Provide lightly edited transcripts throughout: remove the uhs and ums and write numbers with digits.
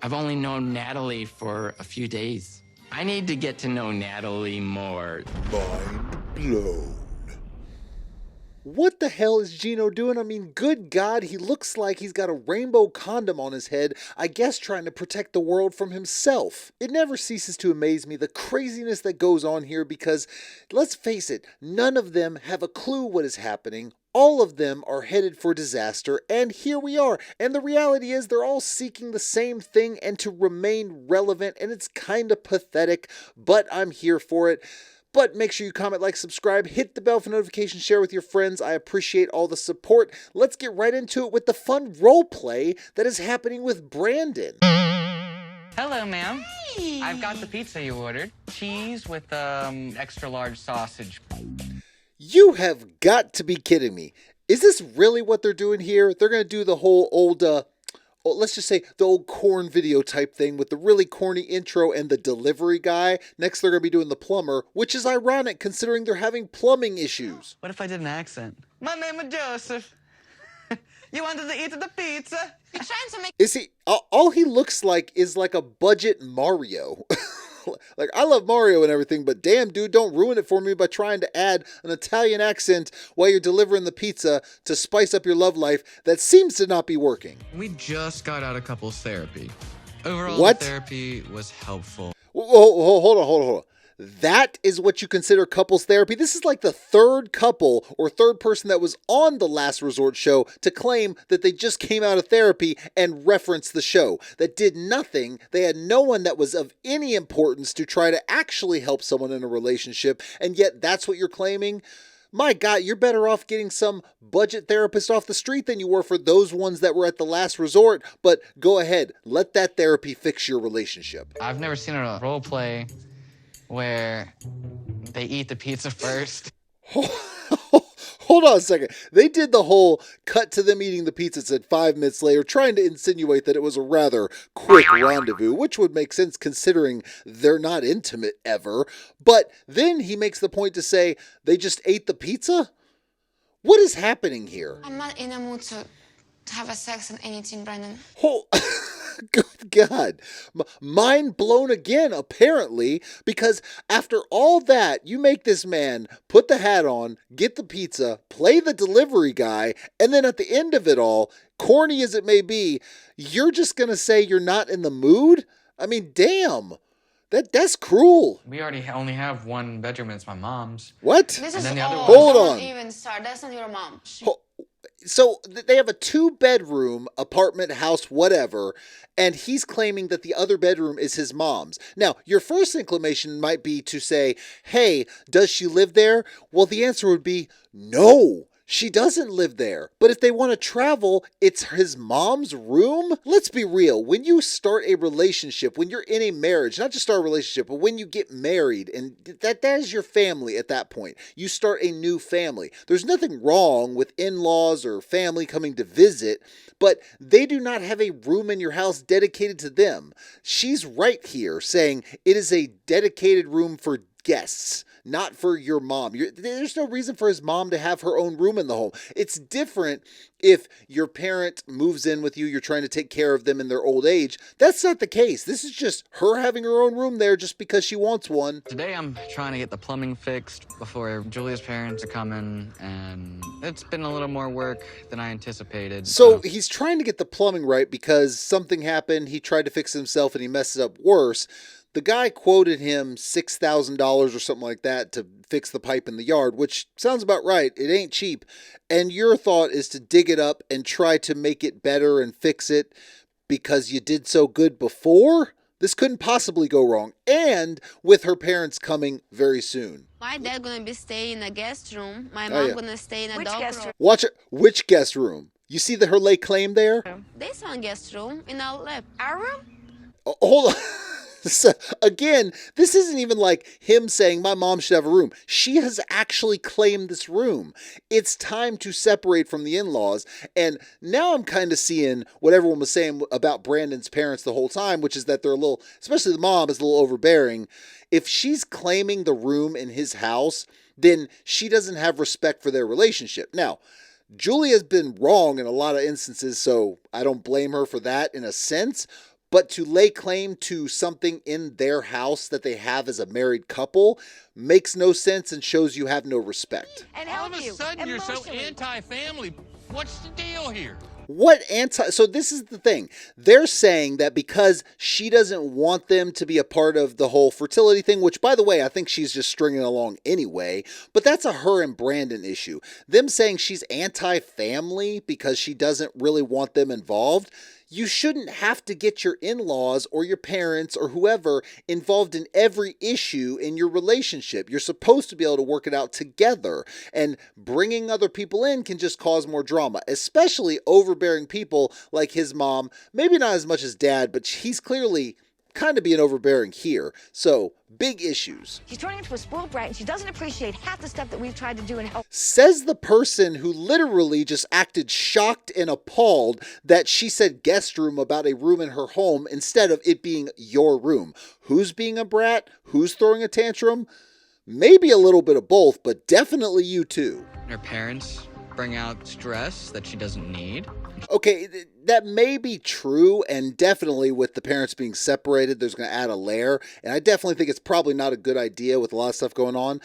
I've only known Natalie for a few days. I need to get to know Natalie more. Mind blown. What the hell is Gino doing? I mean, good God, he looks like he's got a rainbow condom on his head, I guess trying to protect the world from himself. It never ceases to amaze me, the craziness that goes on here, because, let's face it, none of them have a clue what is happening. All of them are headed for disaster, and here we are. And the reality is they're all seeking the same thing and to remain relevant, and it's kind of pathetic, but I'm here for it. But make sure you comment, like, subscribe, hit the bell for notifications, share with your friends. I appreciate all the support. Let's get right into it with the fun role play that is happening with Brandon. Hello, ma'am. Hey. I've got the pizza you ordered. Cheese with extra large sausage. You have got to be kidding me. Is this really what they're doing here? They're going to do the whole old, let's just say the old corn video type thing with the really corny intro and the delivery guy. Next, they're going to be doing the plumber, which is ironic considering they're having plumbing issues. What if I did an accent? My name is Joseph. You wanted to eat the pizza? You're trying to make... Is he, all he looks like is like a budget Mario. Like, I love Mario and everything, but damn, dude, don't ruin it for me by trying to add an Italian accent while you're delivering the pizza to spice up your love life that seems to not be working. We just got out of couples therapy. Overall, What? the therapy was helpful. Whoa, hold on. That is what you consider couples therapy? This is like the third couple or third person that was on the Last Resort show to claim that they just came out of therapy and referenced the show. That did nothing. They had no one that was of any importance to try to actually help someone in a relationship, and yet that's what you're claiming? My God, you're better off getting some budget therapist off the street than you were for those ones that were at the Last Resort. But go ahead, let that therapy fix your relationship. I've never seen a role play where they eat the pizza first. Hold on a second. They did the whole cut to them eating the pizza, said 5 minutes later, trying to insinuate that it was a rather quick rendezvous, which would make sense considering they're not intimate ever. But then he makes the point to say they just ate the pizza? What is happening here? I'm not in a mood to have a sex and anything, Brandon. Oh, good God. Mind blown again, apparently, because after all that, you make this man put the hat on, get the pizza, play the delivery guy, and then at the end of it all, corny as it may be, you're just going to say you're not in the mood? I mean, damn. That's cruel. We already only have one bedroom, and it's my mom's. What? This And is then the other all. one- Hold Don't on. even start. That's not your mom. So they have a 2-bedroom apartment, house, whatever, and he's claiming that the other bedroom is his mom's. Now, your first inclination might be to say, hey, does she live there? Well, the answer would be no. She doesn't live there. But if they want to travel, it's his mom's room? Let's be real. When you start a relationship, when you're in a marriage, not just start a relationship, but when you get married, and that is your family at that point. You start a new family. There's nothing wrong with in-laws or family coming to visit, but they do not have a room in your house dedicated to them. She's right here saying it is a dedicated room for guests, not for your mom. There's no reason for his mom to have her own room in the home. It's different if your parent moves in with you, you're trying to take care of them in their old age. That's not the case. This is just her having her own room there just because she wants one. Today I'm trying to get the plumbing fixed before Julia's parents are coming, and it's been a little more work than I anticipated. So he's trying to get the plumbing right because something happened. He tried to fix it himself and he messed it up worse. The guy quoted him $6,000 or something like that to fix the pipe in the yard, which sounds about right. It ain't cheap. And your thought is to dig it up and try to make it better and fix it because you did so good before? This couldn't possibly go wrong. And with her parents coming very soon. My dad gonna be staying in a guest room. My mom gonna stay in a dog room. Watch it. Which guest room? You see her lay claim there? There's one guest room in our lap. Our room? Oh, hold on. So, again, this isn't even like him saying my mom should have a room. She has actually claimed this room. It's time to separate from the in-laws. And now I'm kind of seeing what everyone was saying about Brandon's parents the whole time, which is that they're a little, especially the mom is a little overbearing. If she's claiming the room in his house, then she doesn't have respect for their relationship. Now, Julia's been wrong in a lot of instances, so I don't blame her for that in a sense. But to lay claim to something in their house that they have as a married couple makes no sense and shows you have no respect. And All of a sudden, you're so anti-family. What's the deal here? So this is the thing. They're saying that because she doesn't want them to be a part of the whole fertility thing, which, by the way, I think she's just stringing along anyway, but that's a her and Brandon issue. Them saying she's anti-family because she doesn't really want them involved. You shouldn't have to get your in-laws or your parents or whoever involved in every issue in your relationship. You're supposed to be able to work it out together, and bringing other people in can just cause more drama, especially overbearing people like his mom. Maybe not as much as dad, but he's clearly kind of being overbearing here. So, big issues. She's turning into a spoiled brat, and she doesn't appreciate half the stuff that we've tried to do and help. Says the person who literally just acted shocked and appalled that she said guest room about a room in her home instead of it being your room. Who's being a brat? Who's throwing a tantrum? Maybe a little bit of both, but definitely you too. Her parents bring out stress that she doesn't need. Okay, that may be true, and definitely with the parents being separated, there's going to add a layer, and I definitely think it's probably not a good idea with a lot of stuff going on,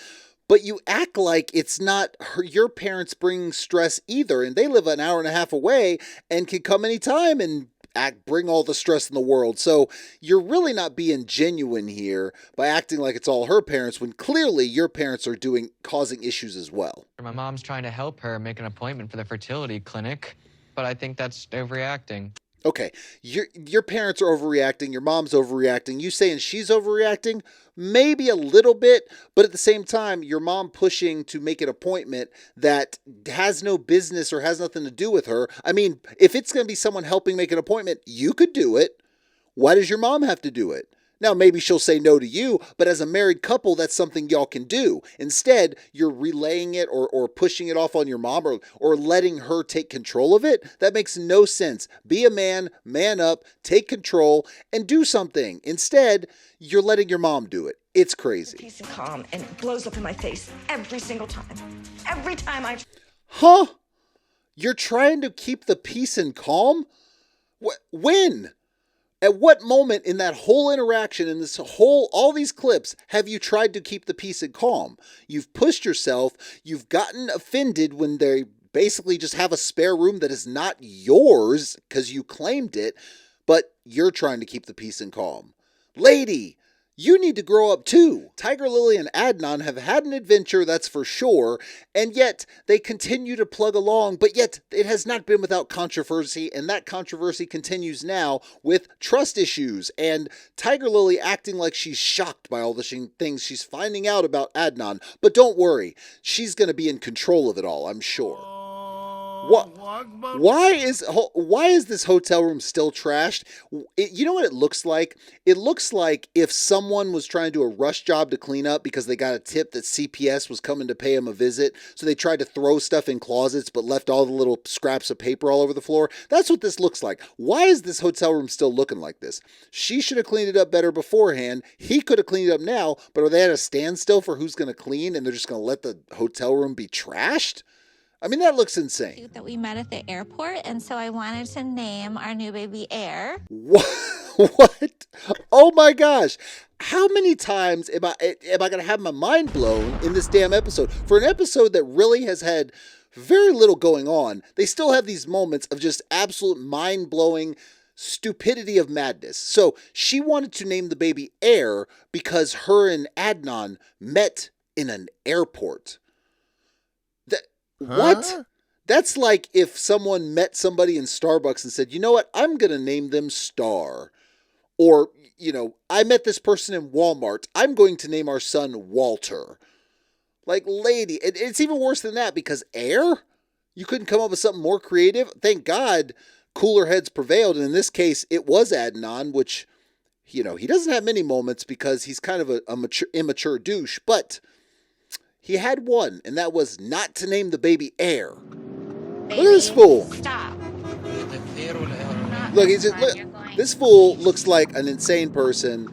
but you act like it's not your parents bringing stress either, and they live an hour and a half away and can come anytime and bring all the stress in the world. So you're really not being genuine here by acting like it's all her parents when clearly your parents are causing issues as well. My mom's trying to help her make an appointment for the fertility clinic, but I think that's overreacting. Okay, your parents are overreacting, your mom's overreacting, you saying she's overreacting? Maybe a little bit, but at the same time, your mom pushing to make an appointment that has no business or has nothing to do with her. I mean, if it's going to be someone helping make an appointment, you could do it. Why does your mom have to do it? Now, maybe she'll say no to you, but as a married couple, that's something y'all can do. Instead, you're relaying it or pushing it off on your mom or letting her take control of it. That makes no sense. Be a man, man up, take control, and do something. Instead, you're letting your mom do it. It's crazy. Peace and calm, and it blows up in my face every single time. Every time I... Huh? You're trying to keep the peace and calm? When? At what moment in that whole interaction, in all these clips, have you tried to keep the peace and calm? You've pushed yourself, you've gotten offended when they basically just have a spare room that is not yours because you claimed it, but you're trying to keep the peace and calm. Lady, you need to grow up too. Tigerlily and Adnan have had an adventure, that's for sure, and yet they continue to plug along, but yet it has not been without controversy, and that controversy continues now with trust issues, and Tigerlily acting like she's shocked by all the things she's finding out about Adnan. But don't worry, she's going to be in control of it all, I'm sure. Why is this hotel room still trashed? You know what it looks like? It looks like if someone was trying to do a rush job to clean up because they got a tip that CPS was coming to pay them a visit, so they tried to throw stuff in closets but left all the little scraps of paper all over the floor. That's what this looks like. Why is this hotel room still looking like this? She should have cleaned it up better beforehand. He could have cleaned it up now, but are they at a standstill for who's going to clean and they're just going to let the hotel room be trashed? I mean, that looks insane. That we met at the airport, and so I wanted to name our new baby Air. What? Oh my gosh. How many times am I going to have my mind blown in this damn episode? For an episode that really has had very little going on, they still have these moments of just absolute mind-blowing stupidity of madness. So she wanted to name the baby Air because her and Adnan met in an airport. What? That's like if someone met somebody in Starbucks and said, you know what, I'm going to name them Star. Or, I met this person in Walmart. I'm going to name our son Walter. Like, lady, it's even worse than that because Air? You couldn't come up with something more creative? Thank God cooler heads prevailed. And in this case, it was Adnan, which, he doesn't have many moments because he's kind of a immature douche. But he had one, and that was not to name the baby Air. Look at this fool. Stop. Look, this fool looks like an insane person.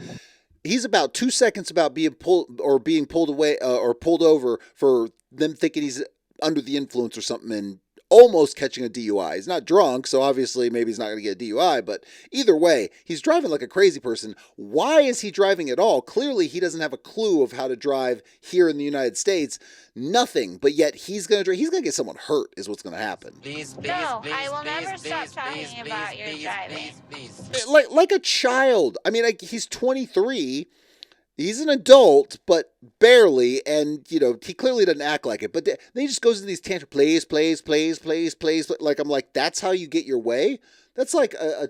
He's about 2 seconds about being pulled away or pulled over for them thinking he's under the influence or something, and almost catching a DUI. He's not drunk, so obviously maybe he's not going to get a DUI, but either way, he's driving like a crazy person. Why is he driving at all? Clearly, he doesn't have a clue of how to drive here in the United States. Nothing, but yet he's going to get someone hurt is what's going to happen. No, I will never stop talking about your driving. Like a child. I mean, he's 23. He's an adult, but barely, and, you know, he clearly doesn't act like it. But then he just goes into these tantrums, plays. Like, I'm like, that's how you get your way? That's like a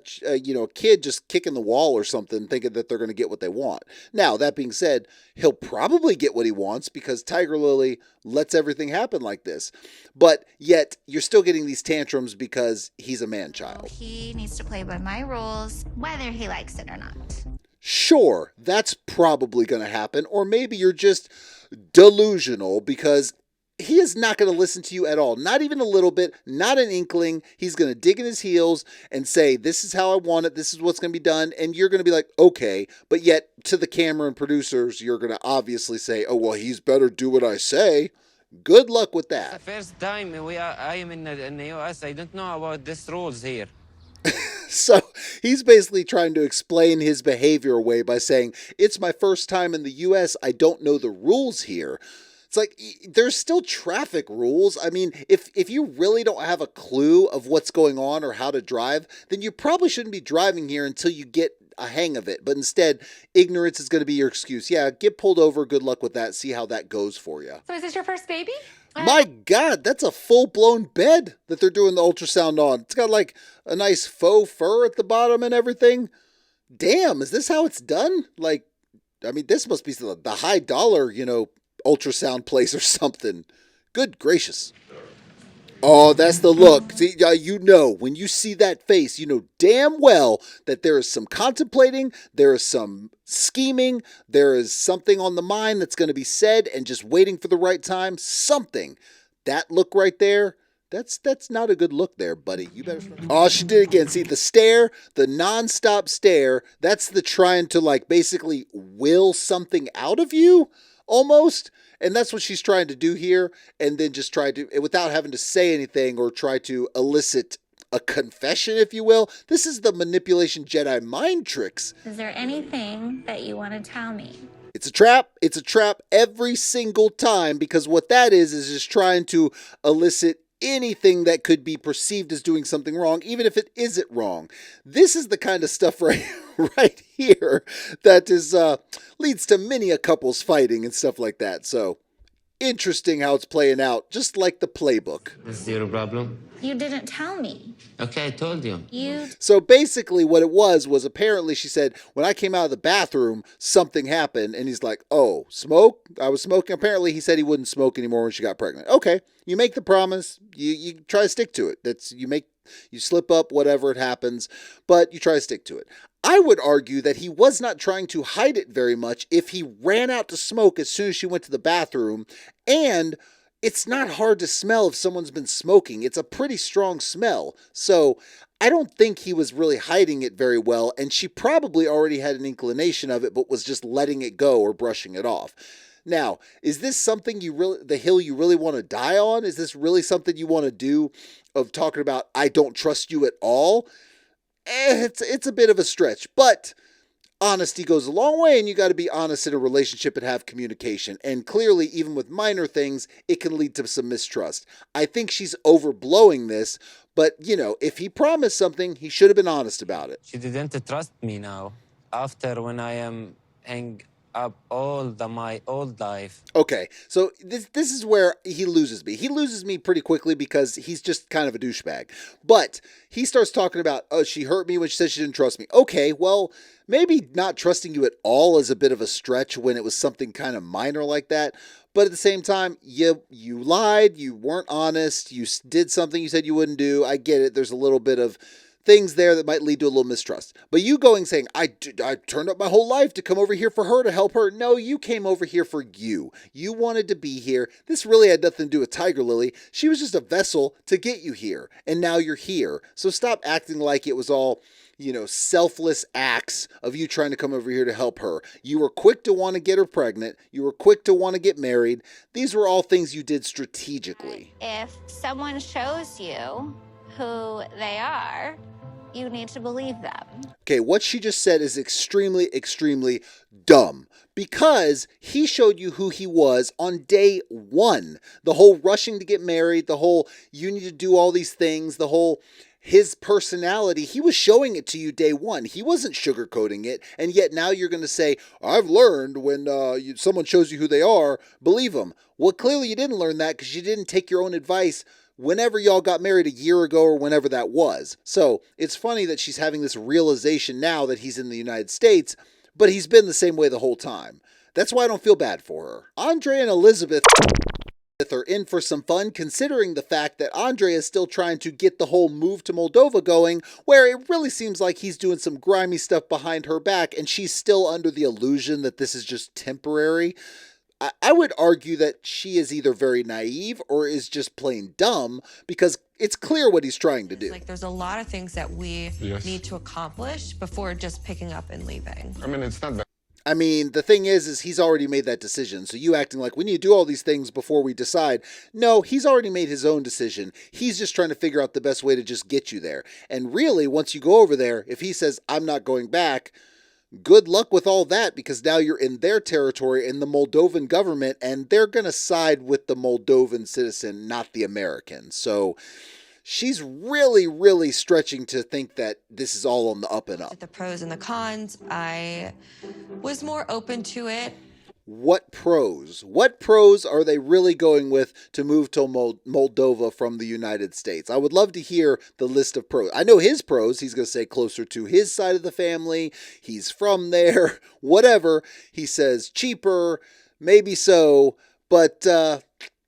kid just kicking the wall or something, thinking that they're going to get what they want. Now, that being said, he'll probably get what he wants because Tigerlily lets everything happen like this. But yet, you're still getting these tantrums because he's a man-child. He needs to play by my rules, whether he likes it or not. Sure, that's probably going to happen. Or maybe you're just delusional because he is not going to listen to you at all. Not even a little bit, not an inkling. He's going to dig in his heels and say, this is how I want it. This is what's going to be done. And you're going to be like, okay. But yet to the camera and producers, you're going to obviously say, oh, well, he's better do what I say. Good luck with that. First time I am in the US, I don't know about these rules here. So he's basically trying to explain his behavior away by saying, it's my first time in the U.S. I don't know the rules here. It's like, there's still traffic rules. I mean, if you really don't have a clue of what's going on or how to drive, then you probably shouldn't be driving here until you get a hang of it. But instead, ignorance is going to be your excuse. Yeah, get pulled over. Good luck with that. See how that goes for you. So is this your first baby? My God, that's a full-blown bed that they're doing the ultrasound on. It's got like a nice faux fur at the bottom and everything. Damn, is this how it's done? Like, I mean, this must be the high dollar, ultrasound place or something. Good gracious. Oh, that's the look. See, when you see that face, you know damn well that there is some contemplating, there is some scheming, there is something on the mind that's going to be said and just waiting for the right time. Something. That look right there, that's not a good look there, buddy. You better. Oh, she did it again. See, the stare, the nonstop stare, that's the trying to like basically will something out of you almost. And that's what she's trying to do here. And then just try to, without having to say anything or try to elicit a confession, if you will. This is the manipulation Jedi mind tricks. Is there anything that you want to tell me? It's a trap. It's a trap every single time because what that is just trying to elicit anything that could be perceived as doing something wrong, even if it isn't wrong. This is the kind of stuff right here that is leads to many a couples fighting and stuff like that. So interesting how it's playing out, just like the playbook. Zero problem. You didn't tell me. Okay, I told you. So basically what it was apparently she said, when I came out of the bathroom, something happened. And he's like, oh, smoke? I was smoking. Apparently he said he wouldn't smoke anymore when she got pregnant. Okay, you make the promise. You try to stick to it. You slip up, whatever it happens, but you try to stick to it. I would argue that he was not trying to hide it very much if he ran out to smoke as soon as she went to the bathroom. And it's not hard to smell if someone's been smoking. It's a pretty strong smell. So I don't think he was really hiding it very well. And she probably already had an inclination of it, but was just letting it go or brushing it off. Now, is this something the hill you really want to die on? Is this really something you want to do of talking about, I don't trust you at all? It's a bit of a stretch, but honesty goes a long way, and you got to be honest in a relationship and have communication. And clearly, even with minor things, it can lead to some mistrust. I think she's overblowing this, but, if he promised something, he should have been honest about it. She didn't trust me now, after when I am hang up my old life. Okay, so this is where he loses me. He loses me pretty quickly because he's just kind of a douchebag. But he starts talking about, oh, she hurt me when she said she didn't trust me. Okay, well, maybe not trusting you at all is a bit of a stretch when it was something kind of minor like that. But at the same time, you lied, you weren't honest, you did something you said you wouldn't do. I get it. There's a little bit of things there that might lead to a little mistrust. But you going saying, I turned up my whole life to come over here for her, to help her. No, you came over here for you. You wanted to be here. This really had nothing to do with Tigerlily. She was just a vessel to get you here. And now you're here. So stop acting like it was all, selfless acts of you trying to come over here to help her. You were quick to want to get her pregnant. You were quick to want to get married. These were all things you did strategically. If someone shows you who they are, you need to believe them. Okay, what she just said is extremely, extremely dumb. Because he showed you who he was on day one. The whole rushing to get married, the whole you need to do all these things, the whole his personality, he was showing it to you day one. He wasn't sugarcoating it. And yet now you're going to say, I've learned when someone shows you who they are, believe them. Well, clearly you didn't learn that because you didn't take your own advice whenever y'all got married a year ago or whenever that was. So it's funny that she's having this realization now that he's in the United States, but he's been the same way the whole time. That's why I don't feel bad for her. Andrei and Elizabeth are in for some fun, considering the fact that Andrei is still trying to get the whole move to Moldova going, where it really seems like he's doing some grimy stuff behind her back, and she's still under the illusion that this is just temporary. I would argue that she is either very naive or is just plain dumb, because it's clear what he's trying to do. Like, there's a lot of things that we need to accomplish before just picking up and leaving. I mean, it's not bad. I mean, the thing is he's already made that decision. So you acting like we need to do all these things before we decide. No, he's already made his own decision. He's just trying to figure out the best way to just get you there. And really, once you go over there, if he says, I'm not going back, good luck with all that, because now you're in their territory, in the Moldovan government, and they're going to side with the Moldovan citizen, not the American. So she's really, really stretching to think that this is all on the up and up. The pros and the cons, I was more open to it. What pros? What pros are they really going with to move to Moldova from the United States? I would love to hear the list of pros. I know his pros. He's going to say closer to his side of the family. He's from there. Whatever. He says cheaper. Maybe so. But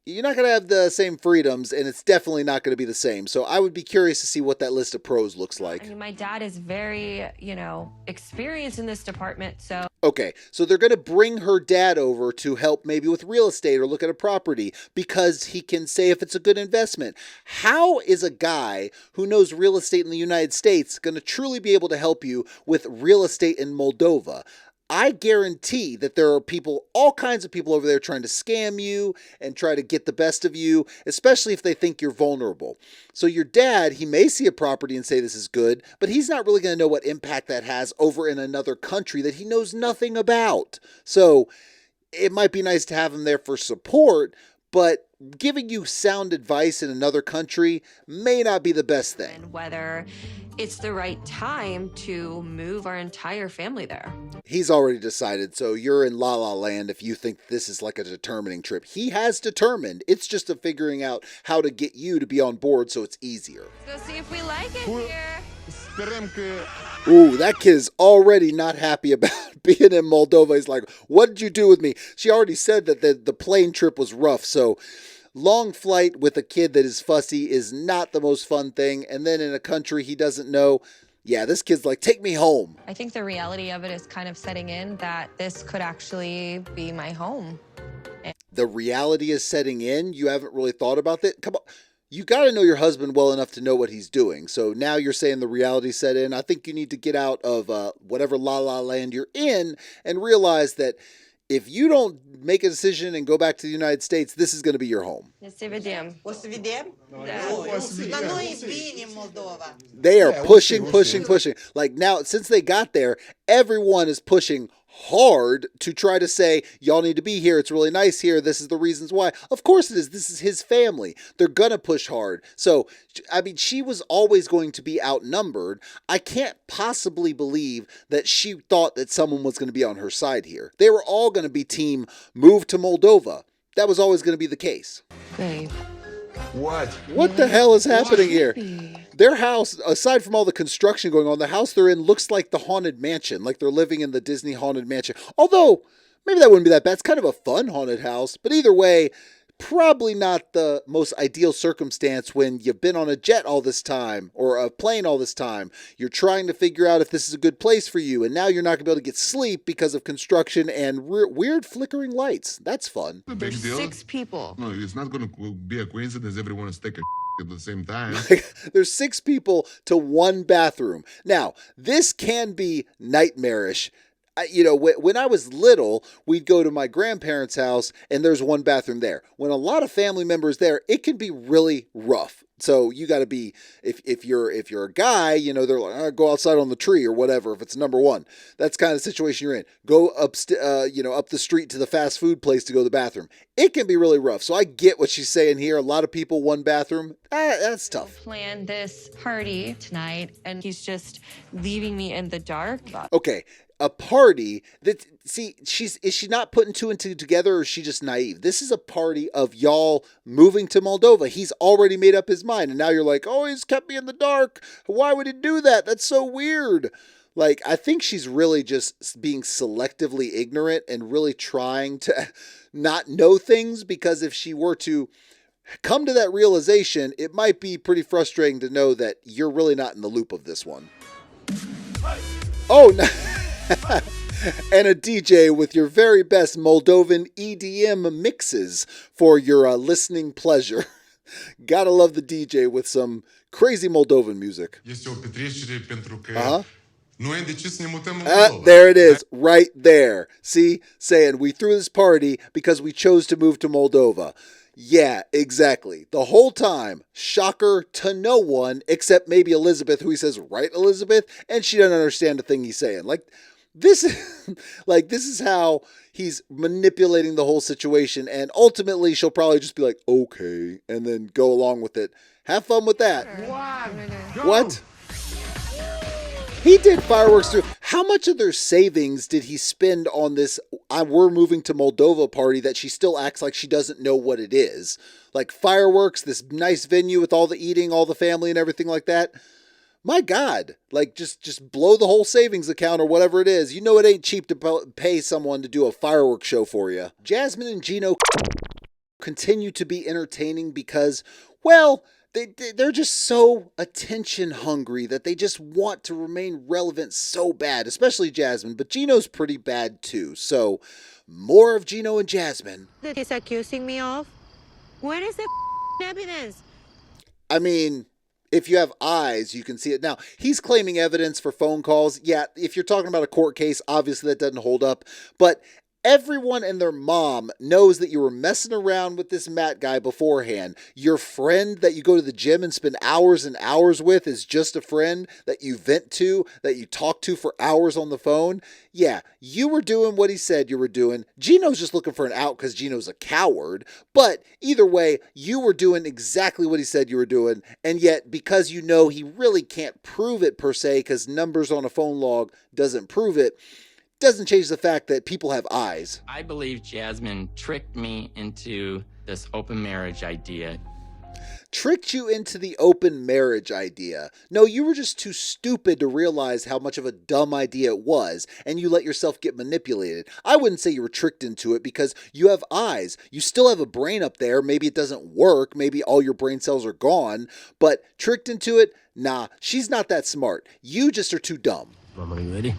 you're not going to have the same freedoms, and it's definitely not going to be the same. So I would be curious to see what that list of pros looks like. I mean, my dad is very, experienced in this department, so... Okay, so they're going to bring her dad over to help maybe with real estate or look at a property because he can say if it's a good investment. How is a guy who knows real estate in the United States going to truly be able to help you with real estate in Moldova? I guarantee that there are people, all kinds of people over there trying to scam you and try to get the best of you, especially if they think you're vulnerable. So your dad, he may see a property and say this is good, but he's not really going to know what impact that has over in another country that he knows nothing about. So it might be nice to have him there for support, but giving you sound advice in another country may not be the best thing. And whether it's the right time to move our entire family there. He's already decided, so you're in La La Land if you think this is like a determining trip. He has determined. It's just a figuring out how to get you to be on board so it's easier. Let's go see if we like it here. Ooh, that kid is already not happy about being in Moldova. He's like, what did you do with me? She already said that the plane trip was rough, so long flight with a kid that is fussy is not the most fun thing. And then in a country he doesn't know, yeah, this kid's like, take me home. I think the reality of it is kind of setting in that this could actually be my home. The reality is setting in? You haven't really thought about that? Come on. You got to know your husband well enough to know what he's doing. So now you're saying the reality set in. I think you need to get out of whatever La La Land you're in and realize that if you don't make a decision and go back to the United States, this is going to be your home. They are pushing. Like now, since they got there, everyone is pushing hard to try to say, y'all need to be here. It's really nice here. This is the reasons why. Of course it is. This is his family. They're going to push hard. So, I mean, she was always going to be outnumbered. I can't possibly believe that she thought that someone was going to be on her side here. They were all going to be team move to Moldova. That was always going to be the case. Babe. What the hell is happening here? Their house, aside from all the construction going on, the house they're in looks like the Haunted Mansion, like they're living in the Disney Haunted Mansion. Although, maybe that wouldn't be that bad. It's kind of a fun haunted house. But either way, probably not the most ideal circumstance when you've been on a jet all this time or a plane all this time. You're trying to figure out if this is a good place for you, and now you're not going to be able to get sleep because of construction and weird flickering lights. That's fun. There's 6 people. No, it's not going to be a coincidence. Everyone is taking at the same time. There's 6 people to 1 bathroom. Now, this can be nightmarish. When I was little, we'd go to my grandparents' house and there's 1 bathroom there. When a lot of family members there, it can be really rough. So you got to be, if you're a guy, they're like, go outside on the tree or whatever. If it's number 1, that's kind of the situation you're in. Go up the street to the fast food place to go to the bathroom. It can be really rough. So I get what she's saying here. A lot of people, 1 bathroom. That's tough. Plan this party tonight, and he's just leaving me in the dark. Okay. A party that, is she not putting 2 and 2 together, or is she just naive? This is a party of y'all moving to Moldova. He's already made up his mind, and now you're like, oh, he's kept me in the dark. Why would he do that? That's so weird. Like, I think she's really just being selectively ignorant and really trying to not know things, because if she were to come to that realization, it might be pretty frustrating to know that you're really not in the loop of this one. Oh, no. And a DJ with your very best Moldovan EDM mixes for your listening pleasure. Gotta love the DJ with some crazy Moldovan music. There it is, right there. See, saying we threw this party because we chose to move to Moldova. Yeah, exactly. The whole time, shocker to no one except maybe Elizabeth, who he says, right, Elizabeth? And she doesn't understand the thing he's saying. This is how he's manipulating the whole situation, and ultimately she'll probably just be like, okay, and then go along with it. Have fun with that. What? He did fireworks too. How much of their savings did he spend on this we're moving to Moldova party that she still acts like she doesn't know what it is? Like fireworks, this nice venue with all the eating, all the family and everything like that. My God, just blow the whole savings account or whatever it is. You know it ain't cheap to pay someone to do a fireworks show for you. Jasmine and Gino continue to be entertaining because, well, they're just so attention hungry that they just want to remain relevant so bad, especially Jasmine, but Gino's pretty bad too. So, more of Gino and Jasmine. That he's accusing me of? Where is the evidence? I mean, if you have eyes, you can see it. Now, he's claiming evidence for phone calls. Yeah, if you're talking about a court case, obviously that doesn't hold up. But everyone and their mom knows that you were messing around with this Matt guy beforehand. Your friend that you go to the gym and spend hours and hours with is just a friend that you vent to, that you talk to for hours on the phone. Yeah, you were doing what he said you were doing. Gino's just looking for an out because Gino's a coward. But either way, you were doing exactly what he said you were doing. And yet, because you know he really can't prove it per se, because numbers on a phone log doesn't prove it, doesn't change the fact that people have eyes. I believe Jasmine tricked me into this open marriage idea. Tricked you into the open marriage idea. No, you were just too stupid to realize how much of a dumb idea it was, and you let yourself get manipulated. I wouldn't say you were tricked into it because you have eyes. You still have a brain up there. Maybe it doesn't work. Maybe all your brain cells are gone. But tricked into it? Nah, she's not that smart. You just are too dumb. Mama, you ready?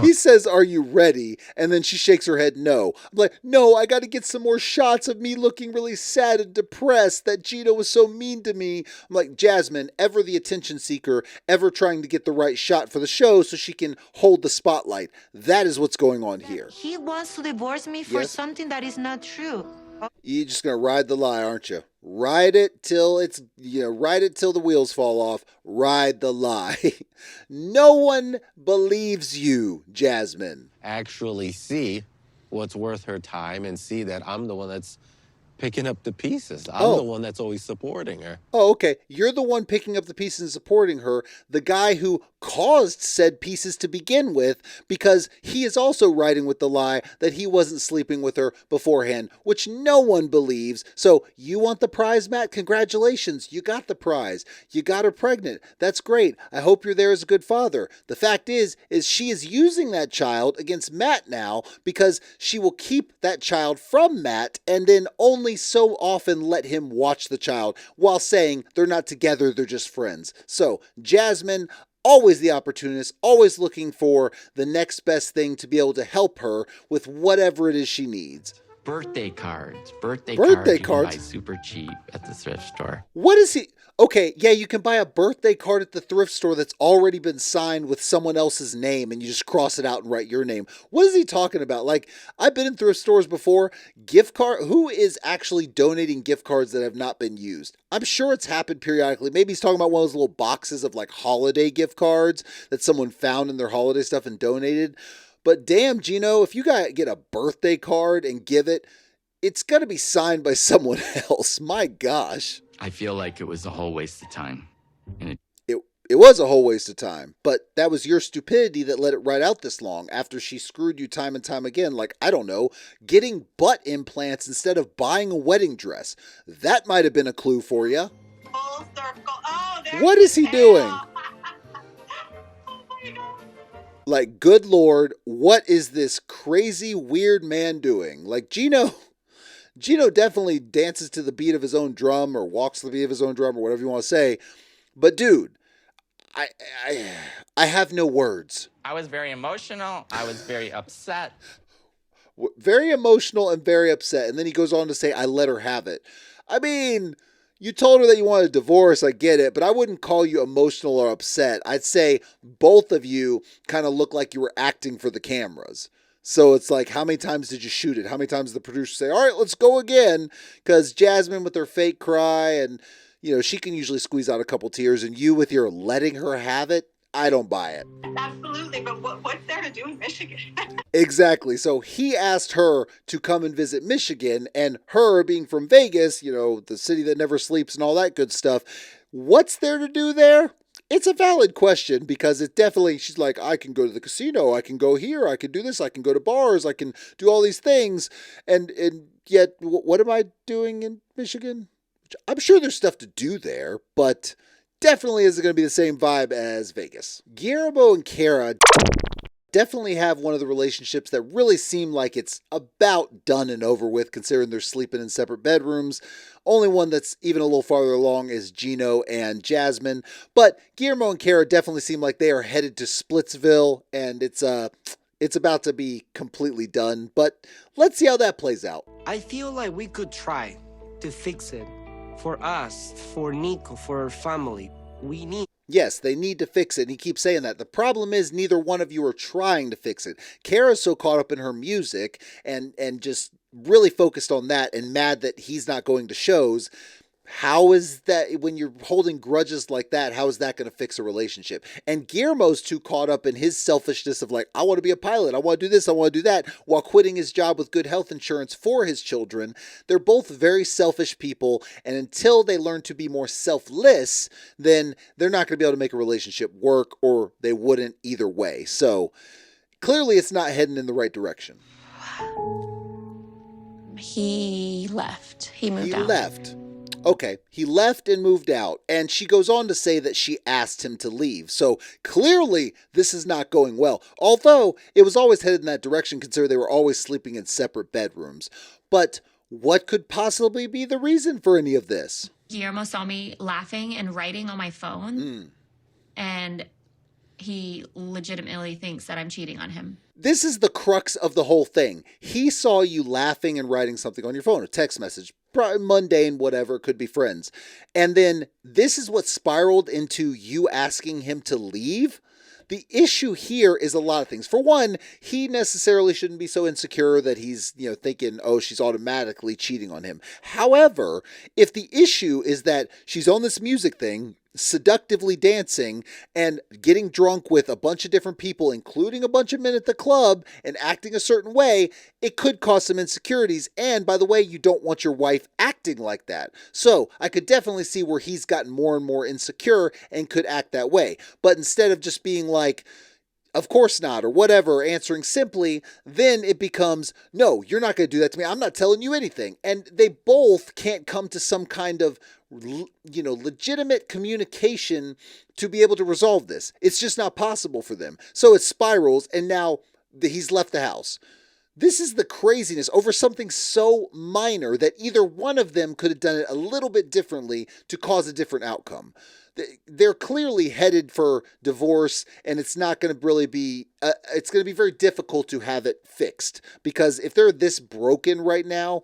He says, are you ready? And then she shakes her head no. I'm like, no, I got to get some more shots of me looking really sad and depressed that Gino was so mean to me. I'm like, Jasmine, ever the attention seeker, ever trying to get the right shot for the show so she can hold the spotlight. That is what's going on here. He wants to divorce me for something that is not true. You're just going to ride the lie, aren't you? Ride it till ride it till the wheels fall off. Ride the lie. No one believes you, Jasmine. Actually see what's worth her time and see that I'm the one that's picking up the pieces. I'm the one that's always supporting her. Oh, okay. You're the one picking up the pieces and supporting her, the guy who caused said pieces to begin with, because he is also riding with the lie that he wasn't sleeping with her beforehand, which no one believes. So you want the prize, Matt? Congratulations. You got the prize. You got her pregnant. That's great. I hope you're there as a good father. The fact is she is using that child against Matt now because she will keep that child from Matt and then only so often let him watch the child while saying they're not together, they're just friends. So, Jasmine, always the opportunist, always looking for the next best thing to be able to help her with whatever it is she needs. Birthday cards. Birthday Birthday cards you cards? can buy super cheap at the thrift store. What is he? Okay, yeah, you can buy a birthday card at the thrift store that's already been signed with someone else's name and you just cross it out and write your name. What is he talking about? Like, I've been in thrift stores before. Gift card? Who is actually donating gift cards that have not been used? I'm sure it's happened periodically. Maybe he's talking about one of those little boxes of like holiday gift cards that someone found in their holiday stuff and donated. But damn, Gino, if you get a birthday card and give it, it's going to be signed by someone else. My gosh. I feel like it was a whole waste of time. And It was a whole waste of time, but that was your stupidity that let it ride out this long after she screwed you time and time again. Like, I don't know, getting butt implants instead of buying a wedding dress. That might have been a clue for you. Full circle. Oh, What is he doing? Like, good Lord, what is this crazy, weird man doing? Like, Gino definitely dances to the beat of his own drum or walks to the beat of his own drum or whatever you want to say. But dude, I have no words. I was very emotional. I was very upset. Very emotional and very upset. And then he goes on to say, I let her have it. I mean, you told her that you wanted a divorce. I get it. But I wouldn't call you emotional or upset. I'd say both of you kind of look like you were acting for the cameras. So it's like, how many times did you shoot it? How many times did the producer say, all right, let's go again? Because Jasmine with her fake cry and, you know, she can usually squeeze out a couple tears. And you with your letting her have it, I don't buy it. Absolutely, but what's there to do in Michigan? Exactly. So he asked her to come and visit Michigan, and her being from Vegas, you know, the city that never sleeps and all that good stuff. What's there to do there? It's a valid question because it definitely, she's like, I can go to the casino, I can go here, I can do this, I can go to bars, I can do all these things. And yet, what am I doing in Michigan? I'm sure there's stuff to do there, but definitely isn't going to be the same vibe as Vegas. Gabbo and Cara definitely have one of the relationships that really seem like it's about done and over with, considering they're sleeping in separate bedrooms. Only one that's even a little farther along is Gino and Jasmine. But Gabbo and Cara definitely seem like they are headed to Splitsville, and it's about to be completely done. But let's see how that plays out. I feel like we could try to fix it. For us, for Nico, for our family, we need. Yes, they need to fix it, and he keeps saying that. The problem is neither one of you are trying to fix it. Kara's so caught up in her music and just really focused on that and mad that he's not going to shows. How is that, when you're holding grudges like that, how is that going to fix a relationship? And Guillermo's too caught up in his selfishness of like, I want to be a pilot, I want to do this, I want to do that, while quitting his job with good health insurance for his children. They're both very selfish people, and until they learn to be more selfless, then they're not going to be able to make a relationship work, or they wouldn't either way. So clearly it's not heading in the right direction. He left. He moved out. He left. Okay, he left and moved out, and she goes on to say that she asked him to leave. So clearly this is not going well, although it was always headed in that direction considering they were always sleeping in separate bedrooms. But what could possibly be the reason for any of this? Guillermo saw me laughing and writing on my phone, and he legitimately thinks that I'm cheating on him. This is the crux of the whole thing. He saw you laughing and writing something on your phone, a text message, probably mundane, whatever, could be friends. And then this is what spiraled into you asking him to leave. The issue here is a lot of things. For one, he necessarily shouldn't be so insecure that he's, thinking, oh, she's automatically cheating on him. However, if the issue is that she's on this music thing, seductively dancing and getting drunk with a bunch of different people, including a bunch of men at the club, and acting a certain way, it could cause some insecurities. And by the way, you don't want your wife acting like that. So I could definitely see where he's gotten more and more insecure and could act that way. But instead of just being like, of course not, or whatever, answering simply, then it becomes, no, you're not going to do that to me. I'm not telling you anything. And they both can't come to some kind of, legitimate communication to be able to resolve this. It's just not possible for them. So it spirals, and now he's left the house. This is the craziness over something so minor that either one of them could have done it a little bit differently to cause a different outcome. They're clearly headed for divorce, and it's not going to really be, it's going to be very difficult to have it fixed, because if they're this broken right now,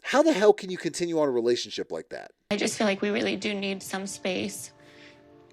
how the hell can you continue on a relationship like that? I just feel like we really do need some space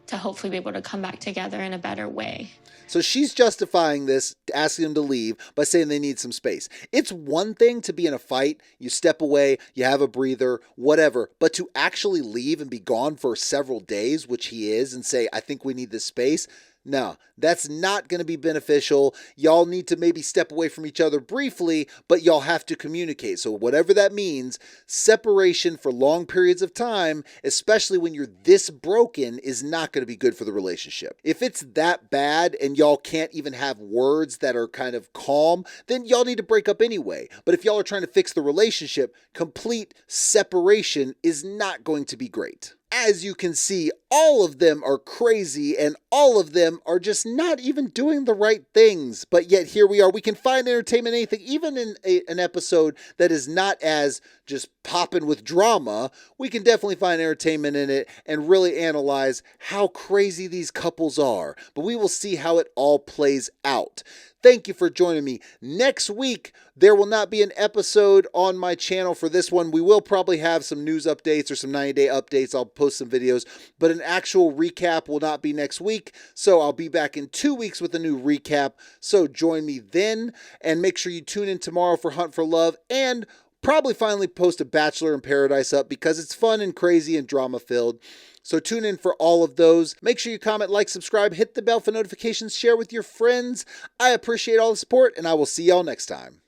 to hopefully be able to come back together in a better way. So she's justifying this, asking them to leave, by saying they need some space. It's one thing to be in a fight, you step away, you have a breather, whatever, but to actually leave and be gone for several days, which he is, and say, I think we need this space, no, that's not going to be beneficial. Y'all need to maybe step away from each other briefly, but y'all have to communicate. So whatever that means, separation for long periods of time, especially when you're this broken, is not going to be good for the relationship. If it's that bad and y'all can't even have words that are kind of calm, then y'all need to break up anyway. But if y'all are trying to fix the relationship, complete separation is not going to be great. As you can see, all of them are crazy and all of them are just not even doing the right things. But yet here we are. We can find entertainment in anything, even in an episode that is not as just popping with drama. We can definitely find entertainment in it and really analyze how crazy these couples are. But we will see how it all plays out. Thank you for joining me. Next week, there will not be an episode on my channel for this one. We will probably have some news updates or some 90-day updates. I'll post some videos, but an actual recap will not be next week. So I'll be back in 2 weeks with a new recap. So join me then, and make sure you tune in tomorrow for Hunt for Love, and probably finally post a Bachelor in Paradise up because it's fun and crazy and drama filled. So tune in for all of those. Make sure you comment, like, subscribe, hit the bell for notifications, share with your friends. I appreciate all the support, and I will see y'all next time.